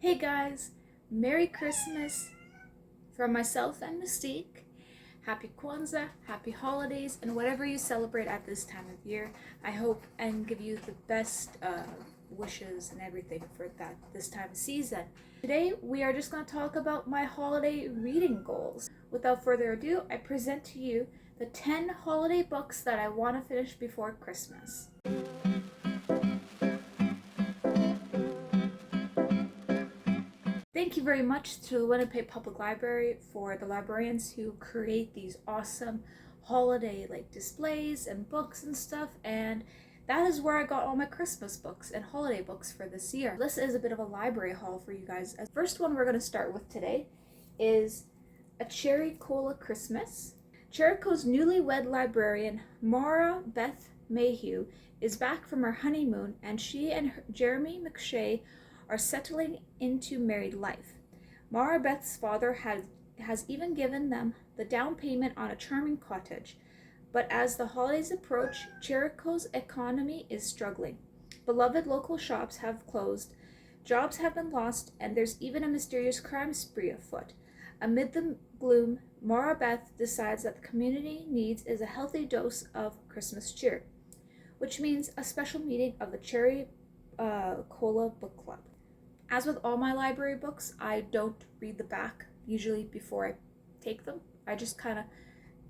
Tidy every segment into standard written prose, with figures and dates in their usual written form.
Hey guys, Merry Christmas from myself and Mystique. Happy Kwanzaa, happy holidays, and whatever you celebrate at this time of year. I hope and give you the best wishes and everything for this time of season. Today we are just going to talk about my holiday reading goals. Without further ado, I present to you the 10 holiday books that I want to finish before Christmas. Thank you very much to the Winnipeg Public Library for the librarians who create these awesome holiday displays and books and stuff, and that is where I got all my Christmas books and holiday books for this year. This is a bit of a library haul for you guys. The first one we're going to start with today is A Cherry Cola Christmas. Jericho's newlywed librarian, Mara Beth Mayhew, is back from her honeymoon, and she and Jeremy McShay are settling into married life. Mara Beth's father has even given them the down payment on a charming cottage. But as the holidays approach, Jericho's economy is struggling. Beloved local shops have closed, jobs have been lost, and there's even a mysterious crime spree afoot. Amid the gloom, Mara Beth decides that the community needs is a healthy dose of Christmas cheer, which means a special meeting of the Cherry Cola Book Club. As with all my library books, I don't read the back usually before I take them. I just kind of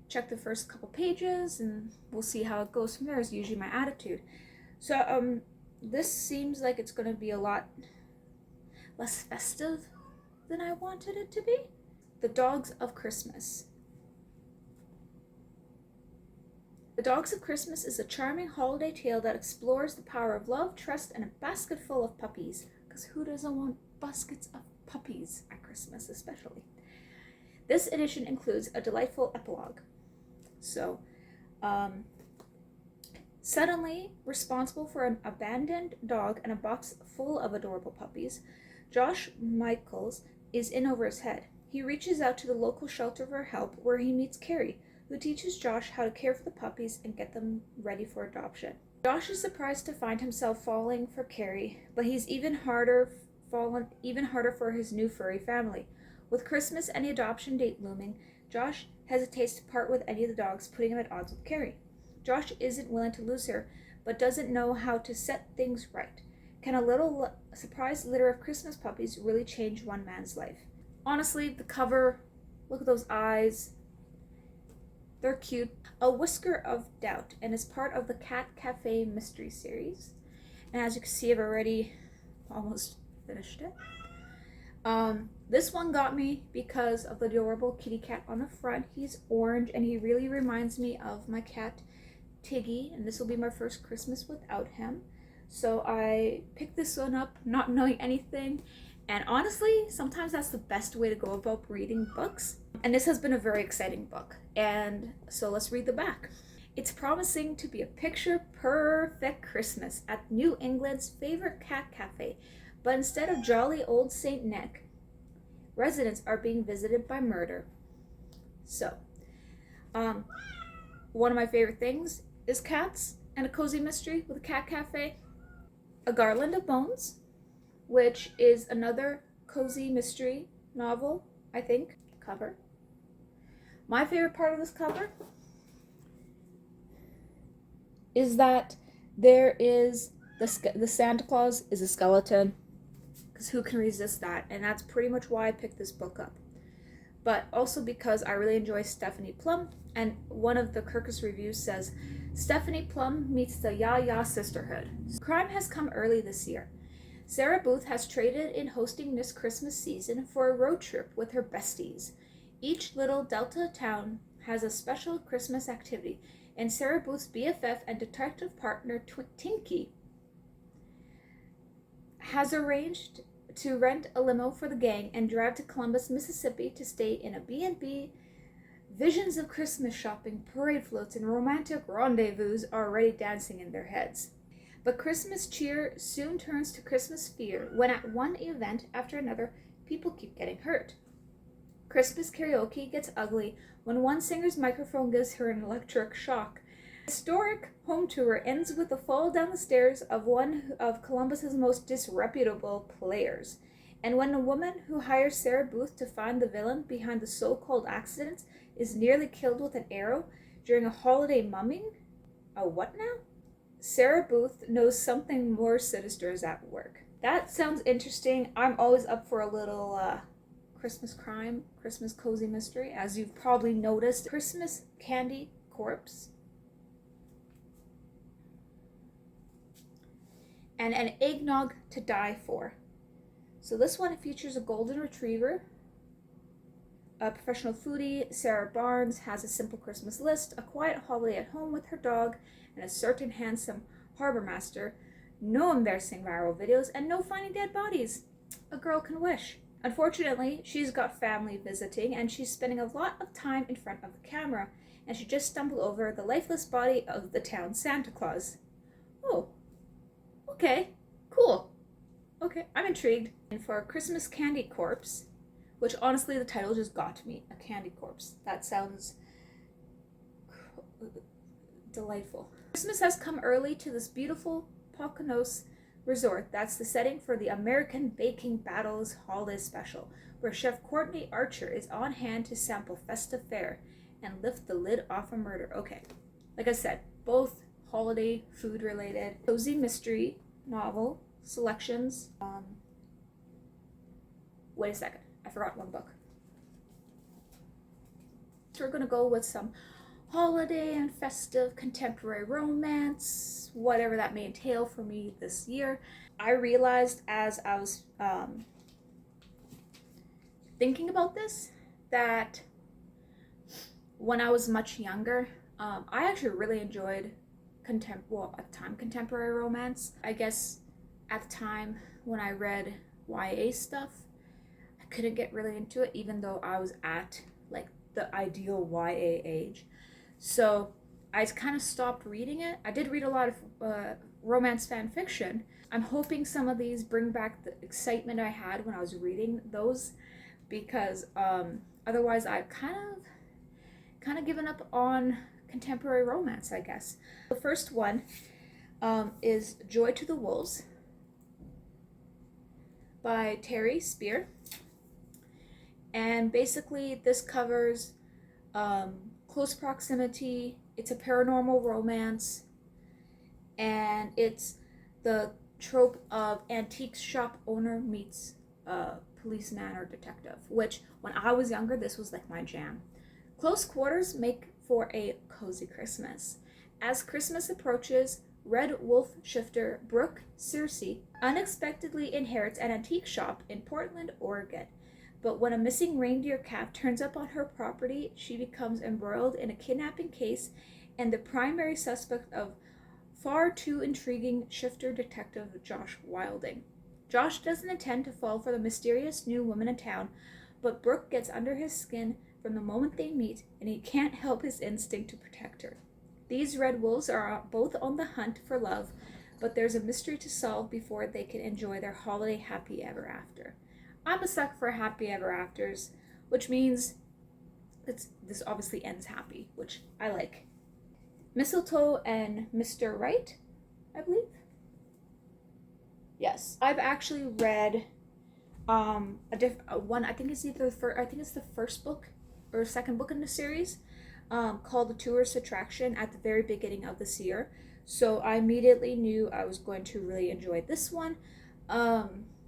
check the first couple pages and we'll see how it goes from there is usually my attitude. So this seems like it's going to be a lot less festive than I wanted it to be. The Dogs of Christmas. The Dogs of Christmas is a charming holiday tale that explores the power of love, trust, and a basket full of puppies. Because who doesn't want baskets of puppies at Christmas, especially? This edition includes a delightful epilogue. So, suddenly responsible for an abandoned dog and a box full of adorable puppies, Josh Michaels is in over his head. He reaches out to the local shelter for help, where he meets Carrie, who teaches Josh how to care for the puppies and get them ready for adoption. Josh is surprised to find himself falling for Carrie, but he's even harder for his new furry family. With Christmas and the adoption date looming, Josh hesitates to part with any of the dogs, putting him at odds with Carrie. Josh isn't willing to lose her, but doesn't know how to set things right. Can a little surprise litter of Christmas puppies really change one man's life? Honestly, the cover, look at those eyes. They're cute. A Whisker of Doubt, and is part of the Cat Cafe Mystery Series. And as you can see, I've already almost finished it. This one got me because of the adorable kitty cat on the front. He's orange, and he really reminds me of my cat, Tiggy, and this will be my first Christmas without him. So I picked this one up, not knowing anything. And honestly, sometimes that's the best way to go about reading books. And this has been a very exciting book. And so let's read the back. It's promising to be a picture-perfect Christmas at New England's favorite cat cafe. But instead of jolly old St. Nick, residents are being visited by murder. So, one of my favorite things is cats and a cozy mystery with a cat cafe. A Garland of Bones, which is another cozy mystery novel, I think, cover. My favorite part of this cover is that there is the Santa Claus is a skeleton, because who can resist that? And that's pretty much why I picked this book up. But also because I really enjoy Stephanie Plum, and one of the Kirkus reviews says, Stephanie Plum meets the Ya-Ya sisterhood. Crime has come early this year. Sarah Booth has traded in hosting this Christmas season for a road trip with her besties. Each little Delta town has a special Christmas activity, and Sarah Booth's BFF and detective partner Tinky has arranged to rent a limo for the gang and drive to Columbus, Mississippi to stay in a B&B. Visions of Christmas shopping, parade floats, and romantic rendezvous are already dancing in their heads. But Christmas cheer soon turns to Christmas fear when at one event after another, people keep getting hurt. Christmas karaoke gets ugly when one singer's microphone gives her an electric shock. The historic home tour ends with a fall down the stairs of one of Columbus's most disreputable players. And when a woman who hires Sarah Booth to find the villain behind the so-called accidents is nearly killed with an arrow during a holiday mumming, a what now? Sarah Booth knows something more sinister is at work. That sounds interesting. I'm always up for a little Christmas crime, Christmas cozy mystery. As you've probably noticed, Christmas Candy Corpse and an Eggnog to Die For. So this one features a golden retriever. A professional foodie, Sarah Barnes, has a simple Christmas list, a quiet holiday at home with her dog, and a certain handsome harbor master, no embarrassing viral videos, and no finding dead bodies. A girl can wish. Unfortunately, she's got family visiting, and she's spending a lot of time in front of the camera, and she just stumbled over the lifeless body of the town Santa Claus. Oh, okay, cool. Okay, I'm intrigued. And for Christmas Candy Corpse, which honestly the title just got me, a candy corpse. That sounds delightful. Christmas has come early to this beautiful Poconos resort. That's the setting for the American Baking Battles Holiday Special, where Chef Courtney Archer is on hand to sample festive fare and lift the lid off a murder. Okay, like I said, both holiday food related, cozy mystery novel selections. Wait a second, I forgot one book. So we're gonna go with some holiday and festive contemporary romance, whatever that may entail for me this year. I realized as I was thinking about this that when I was much younger, I actually really enjoyed contemporary romance. I guess at the time when I read YA stuff, I couldn't get really into it, even though I was at like the ideal YA age. So I kind of stopped reading it. I did read a lot of romance fan fiction. I'm hoping some of these bring back the excitement I had when I was reading those, because otherwise I've kind of given up on contemporary romance, I guess. The first one is Joy to the Wolves by Terry Spear. And basically this covers close proximity. It's a paranormal romance, and it's the trope of antique shop owner meets policeman or detective, which when I was younger, this was like my jam. Close quarters make for a cozy Christmas. As Christmas approaches, Red Wolf shifter Brooke Searcy unexpectedly inherits an antique shop in Portland, Oregon. But when a missing reindeer calf turns up on her property, she becomes embroiled in a kidnapping case and the primary suspect of far too intriguing shifter detective Josh Wilding. Josh doesn't intend to fall for the mysterious new woman in town, but Brooke gets under his skin from the moment they meet, and he can't help his instinct to protect her. These red wolves are both on the hunt for love, but there's a mystery to solve before they can enjoy their holiday happy ever after. I'm a sucker for happy ever afters, which means this obviously ends happy, which I like. Mistletoe and Mr. Right, I believe. Yes, I've actually read one. I think it's the first book or second book in the series, called The Tourist Attraction at the very beginning of this year. So I immediately knew I was going to really enjoy this one.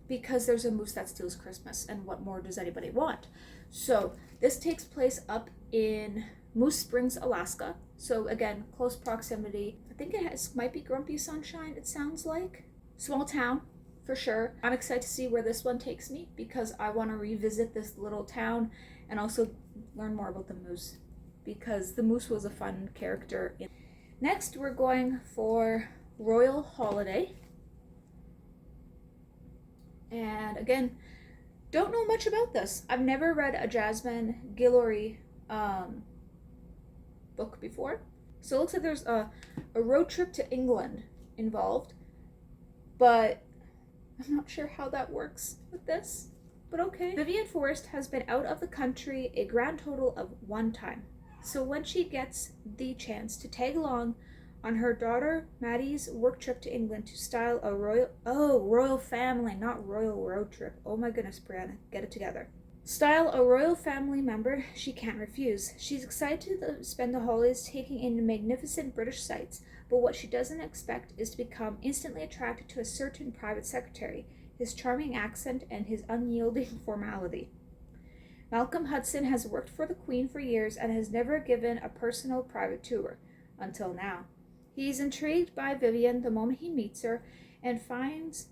Because there's a moose that steals Christmas, and what more does anybody want? So this takes place up in Moose Springs, Alaska. So again, close proximity. I think might be Grumpy Sunshine, it sounds like. Small town, for sure. I'm excited to see where this one takes me, because I want to revisit this little town and also learn more about the moose, because the moose was a fun character. Next, we're going for Royal Holiday. And again, don't know much about this. I've never read a Jasmine Guillory book before. So it looks like there's a road trip to England involved, but I'm not sure how that works with this, but okay. Vivian Forrest has been out of the country a grand total of 1 time. So when she gets the chance to tag along on her daughter Maddie's work trip to England to style a royal family, not royal road trip. Oh my goodness, Brianna, get it together. Style a royal family member she can't refuse. She's excited to spend the holidays taking in magnificent British sights, but what she doesn't expect is to become instantly attracted to a certain private secretary, his charming accent and his unyielding formality. Malcolm Hudson has worked for the Queen for years and has never given a personal private tour, until now. He's intrigued by Vivian the moment he meets her and finds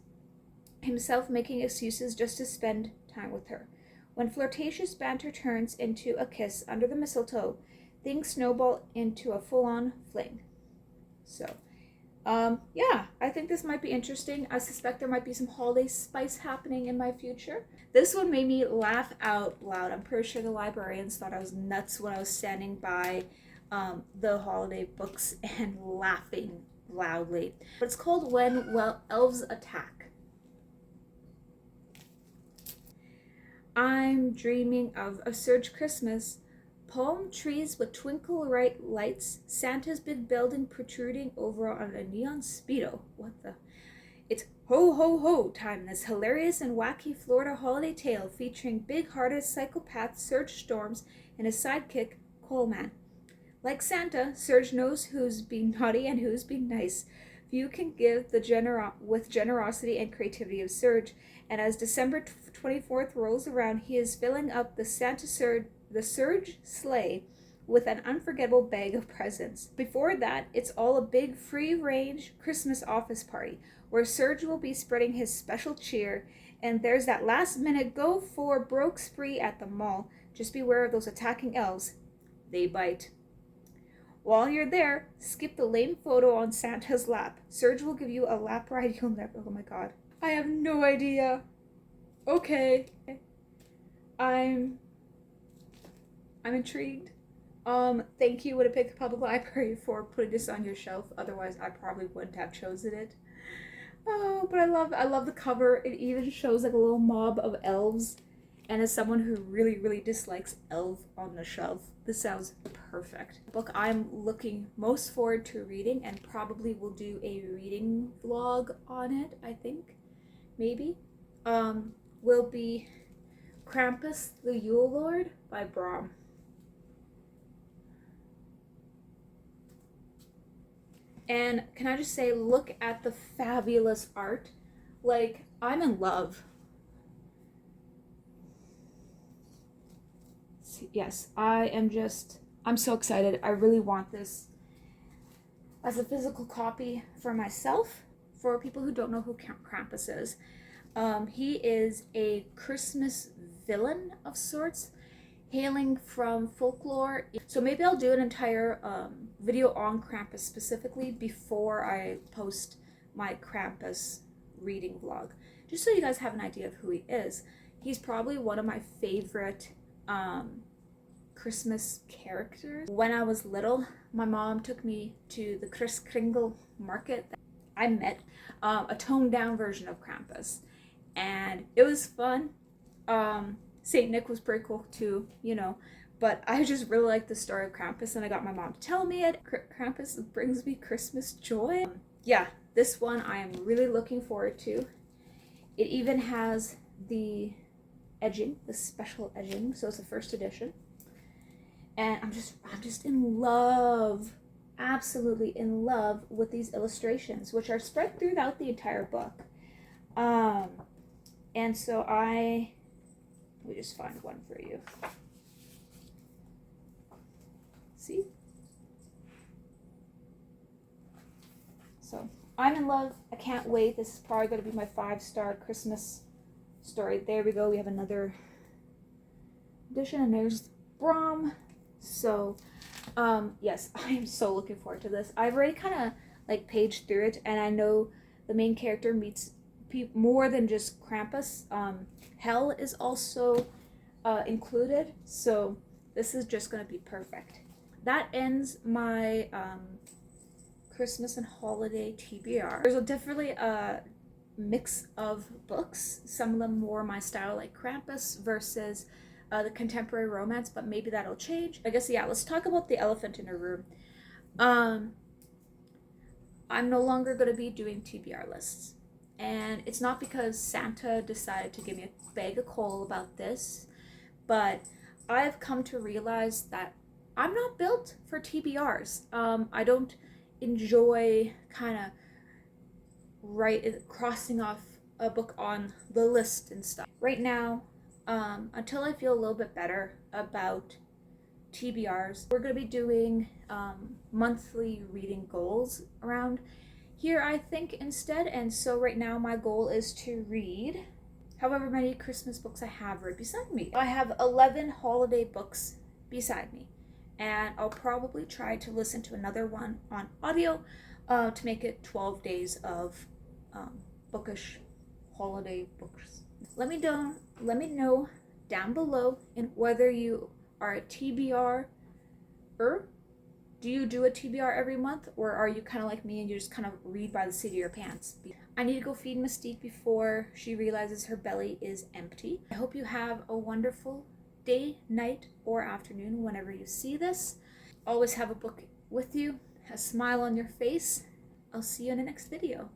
himself making excuses just to spend time with her. When flirtatious banter turns into a kiss under the mistletoe, things snowball into a full-on fling. So, yeah, I think this might be interesting. I suspect there might be some holiday spice happening in my future. This one made me laugh out loud. I'm pretty sure the librarians thought I was nuts when I was standing by the holiday books and laughing loudly. But it's called When Elves Attack. I'm dreaming of a Surge Christmas. Palm trees with twinkle-bright lights, Santa's big building protruding over on a neon Speedo. What the? It's ho ho ho time, this hilarious and wacky Florida holiday tale featuring big-hearted psychopath Surge Storms and his sidekick, Coleman. Like Santa, Surge knows who's being naughty and who's being nice. Few can give with generosity and creativity of Surge, and as December 24th rolls around, he is filling up the Surge sleigh with an unforgettable bag of presents. Before that, it's all a big free-range Christmas office party, where Surge will be spreading his special cheer, and there's that last-minute go for broke spree at the mall. Just beware of those attacking elves. They bite. While you're there, skip the lame photo on Santa's lap. Surge will give you a lap ride you'll never... Oh my god. I have no idea. Okay. I'm intrigued. Thank you, Winnipeg Public Library, for putting this on your shelf. Otherwise, I probably wouldn't have chosen it. Oh, but I love the cover. It even shows like a little mob of elves. And as someone who really, really dislikes elf on the shelf, this sounds perfect. The book I'm looking most forward to reading, and probably will do a reading vlog on it, I think, maybe, will be Krampus, the Yule Lord by Brom. And can I just say, look at the fabulous art. Like, I'm in love. Yes, I'm so excited. I really want this as a physical copy for myself. For people who don't know who Krampus is, he is a Christmas villain of sorts, hailing from folklore. So maybe I'll do an entire video on Krampus specifically before I post my Krampus reading vlog, just so you guys have an idea of who he is. He's probably one of my favorite Christmas characters. When I was little, my mom took me to the Kris Kringle market. I met a toned down version of Krampus, and it was fun. Saint Nick was pretty cool too, you know, but I just really liked the story of Krampus, and I got my mom to tell me it. Krampus brings me Christmas joy. Yeah, this one I am really looking forward to. It even has the edging, the special edging, so it's the first edition. And I'm just in love, absolutely in love with these illustrations, which are spread throughout the entire book. And so let me just find one for you. See? So I'm in love. I can't wait. This is probably going to be my 5-star Christmas story. There we go. We have another edition, and there's Brom. So, yes, I am so looking forward to this. I've already kind of like paged through it, and I know the main character meets more than just Krampus. Hell is also included, so this is just going to be perfect. That ends my Christmas and holiday TBR. There's definitely a mix of books, some of them more my style, like Krampus versus the contemporary romance, but maybe that'll change. I guess, yeah, let's talk about the elephant in the room. I'm no longer going to be doing TBR lists. And it's not because Santa decided to give me a bag of coal about this, but I've come to realize that I'm not built for TBRs. I don't enjoy kind of crossing off a book on the list and stuff. Right now, until I feel a little bit better about TBRs, we're going to be doing monthly reading goals around here, I think, instead. And so right now my goal is to read however many Christmas books I have right beside me. I have 11 holiday books beside me, and I'll probably try to listen to another one on audio to make it 12 days of bookish holiday books. Let me know down below in whether you are a TBR or do you do a TBR every month, or are you kind of like me and you just kind of read by the seat of your pants? I need to go feed Mystique before she realizes her belly is empty. I hope you have a wonderful day, night, or afternoon whenever you see this. Always have a book with you, a smile on your face. I'll see you in the next video.